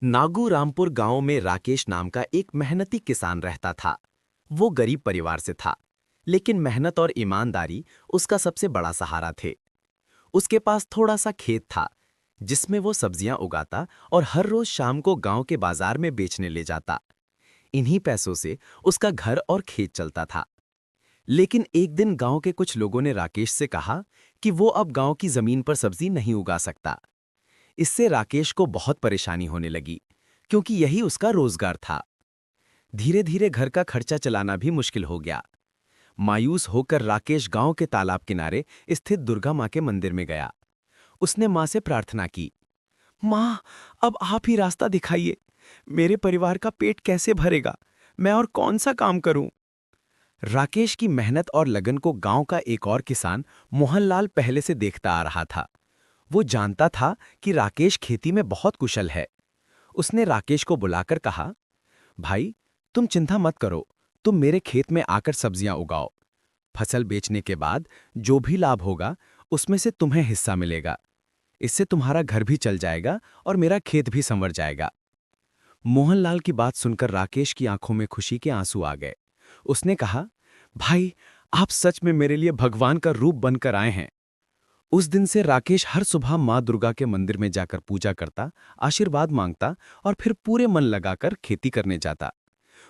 नागूरामपुर गांव में राकेश नाम का एक मेहनती किसान रहता था। वो गरीब परिवार से था, लेकिन मेहनत और ईमानदारी उसका सबसे बड़ा सहारा थे। उसके पास थोड़ा सा खेत था, जिसमें वो सब्जियां उगाता और हर रोज शाम को गांव के बाजार में बेचने ले जाता। इन्हीं पैसों से उसका घर और खेत चलता था। लेकिन एक दिन गांव के कुछ लोगों ने राकेश से कहा कि वो अब गांव की जमीन पर सब्जी नहीं उगा सकता। इससे राकेश को बहुत परेशानी होने लगी, क्योंकि यही उसका रोजगार था। धीरे धीरे घर का खर्चा चलाना भी मुश्किल हो गया। मायूस होकर राकेश गांव के तालाब किनारे स्थित दुर्गा मां के मंदिर में गया। उसने मां से प्रार्थना की, मां, अब आप ही रास्ता दिखाइए। मेरे परिवार का पेट कैसे भरेगा? मैं और कौन सा काम करूं? राकेश की मेहनत और लगन को गांव का एक और किसान मोहनलाल पहले से देखता आ रहा था। वो जानता था कि राकेश खेती में बहुत कुशल है। उसने राकेश को बुलाकर कहा, भाई, तुम चिंता मत करो, तुम मेरे खेत में आकर सब्जियां उगाओ। फसल बेचने के बाद जो भी लाभ होगा, उसमें से तुम्हें हिस्सा मिलेगा। इससे तुम्हारा घर भी चल जाएगा और मेरा खेत भी संवर जाएगा। मोहनलाल की बात सुनकर राकेश की आंखों में खुशी के आंसू आ गए। उसने कहा, भाई, आप सच में मेरे लिए भगवान का रूप बनकर आए हैं। उस दिन से राकेश हर सुबह मां दुर्गा के मंदिर में जाकर पूजा करता, आशीर्वाद मांगता और फिर पूरे मन लगाकर खेती करने जाता।